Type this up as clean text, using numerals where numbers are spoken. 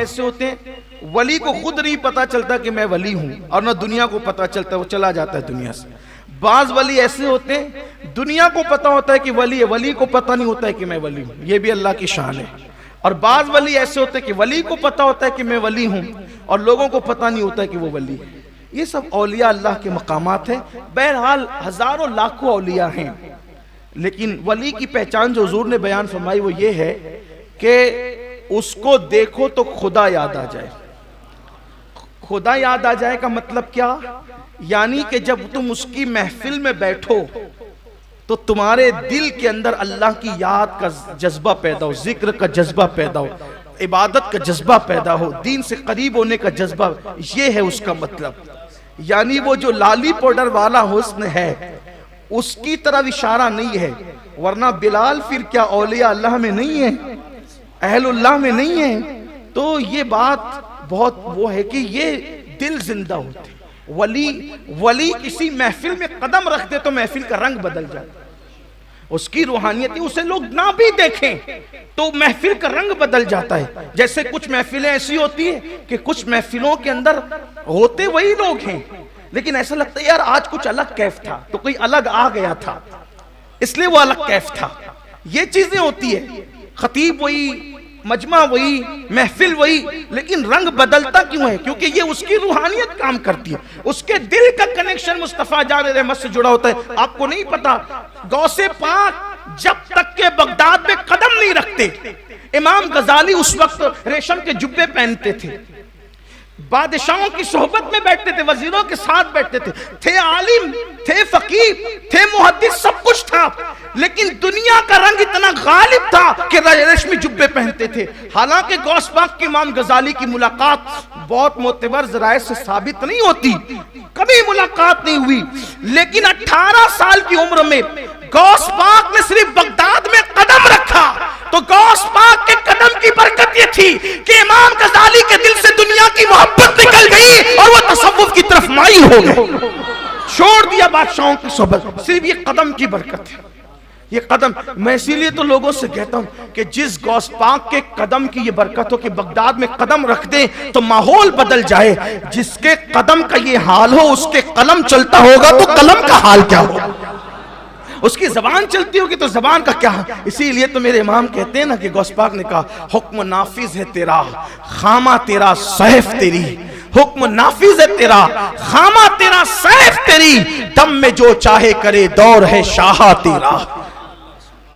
ایسے ہوتے ہیں ولی کو خود نہیں پتا چلتا کہ میں ولی ہوں، اور نہ دنیا کو پتا چلتا، وہ چلا جاتا ہے دنیا سے۔ بعض ولی ایسے ہوتے ہیں دنیا کو پتا ہوتا ہے کہ ولی ہے، ولی کو پتا نہیں ہوتا ہے کہ میں ولی ہوں، یہ بھی اللہ کی شان ہے۔ اور بعض ولی ایسے ہوتے ہیں کہ ولی کو پتا ہوتا ہے کہ میں ولی ہوں اور لوگوں کو پتا نہیں ہوتا ہے کہ وہ ولی ہے۔ یہ سب اولیاء اللہ کے مقامات ہیں۔ بہرحال ہزاروں لاکھوں اولیاء ہیں، لیکن ولی کی پہچان جو حضور نے بیان فرمائی وہ یہ ہے کہ اس کو دیکھو تو خدا یاد آ جائے۔ خدا یاد آ جائے کا مطلب کیا؟ یعنی کہ جب تم اس کی محفل میں بیٹھو تو تمہارے دل کے اندر اللہ کی یاد کا جذبہ پیدا ہو، ذکر کا جذبہ پیدا ہو، عبادت کا جذبہ پیدا ہو، دین سے قریب ہونے کا جذبہ، یہ ہے اس کا مطلب۔ یعنی وہ جو لالی پاؤڈر والا حسن ہے اس کی طرف اشارہ نہیں ہے، ورنہ بلال پھر کیا اولیاء اللہ میں نہیں ہے، اہل اللہ میں نہیں ہے؟ تو یہ بات بہت وہ ہے کہ یہ دل زندہ ہوتے۔ ولی کسی محفل میں قدم رکھ دے تو محفل کا رنگ بدل جائے، اس کی روحانیت، اسے لوگ نہ بھی دیکھیں تو محفل کا رنگ بدل جاتا ہے۔ جیسے کچھ محفلیں ایسی ہوتی ہیں کہ کچھ محفلوں کے اندر ہوتے وہی لوگ ہیں لیکن ایسا لگتا ہے یار آج کچھ الگ کیف تھا، تو کوئی الگ آ گیا تھا اس لیے وہ الگ کیف تھا۔ یہ چیزیں ہوتی ہے، خطیب وہی، مجمع وہی، محفل وہی، لیکن رنگ بدلتا کیوں ہے؟ کیونکہ یہ اس کی روحانیت کام کرتی ہے، اس کے دل کا کنیکشن مصطفیٰ جان رحمت سے جڑا ہوتا ہے۔ آپ کو نہیں پتا غوث پاک جب تک کہ بغداد میں قدم نہیں رکھتے، امام غزالی اس وقت ریشم کے جبے پہنتے تھے، بادشاہوں کی صحبت میں بیٹھتے تھے، وزیروں کے ساتھ بیٹھتے تھے، تھے عالم، تھے فقیہ، تھے محدث، سب کچھ تھا، لیکن دنیا کا رنگ اتنا غالب تھا کہ ریشمی جبے پہنتے تھے۔ حالانکہ غوث پاک کے امام غزالی کی ملاقات بہت معتبر ذرائع سے ثابت نہیں ہوتی، کبھی ملاقات نہیں ہوئی، لیکن 18 سال کی عمر میں غوث پاک نے صرف بغداد میں قدم رکھا تو غوث پاک کے قدم کی برکت یہ تھی کہ امام غزالی کے دل سے دنیا کی محبت نکل گئی اور وہ تصوف کی طرف مائل ہو گئے، چھوڑ دیا بادشاہوں کی صحبت، صرف یہ قدم کی برکت ہے۔ یہ قدم، میں اسی لیے تو لوگوں سے کہتا ہوں کہ جس غوث پاک کے قدم کی یہ برکت ہو کہ بغداد میں قدم رکھ دیں تو ماحول بدل جائے، جس کے قدم کا یہ حال ہو اس کے قلم چلتا ہوگا تو قلم کا حال کیا ہوگا، اس کی زبان چلتی ہوگی تو زبان کا کیا۔ اسی لیے تو میرے امام کہتے ہیں نا کہ غوث پاک نے کہا حکم نافذ ہے تیرا، خامہ تیرا، سیف تیری، حکم نافذ ہے تیرا، خامہ تیرا، سیف تیری، دم میں جو چاہے کرے، دور ہے شاہا تیرا۔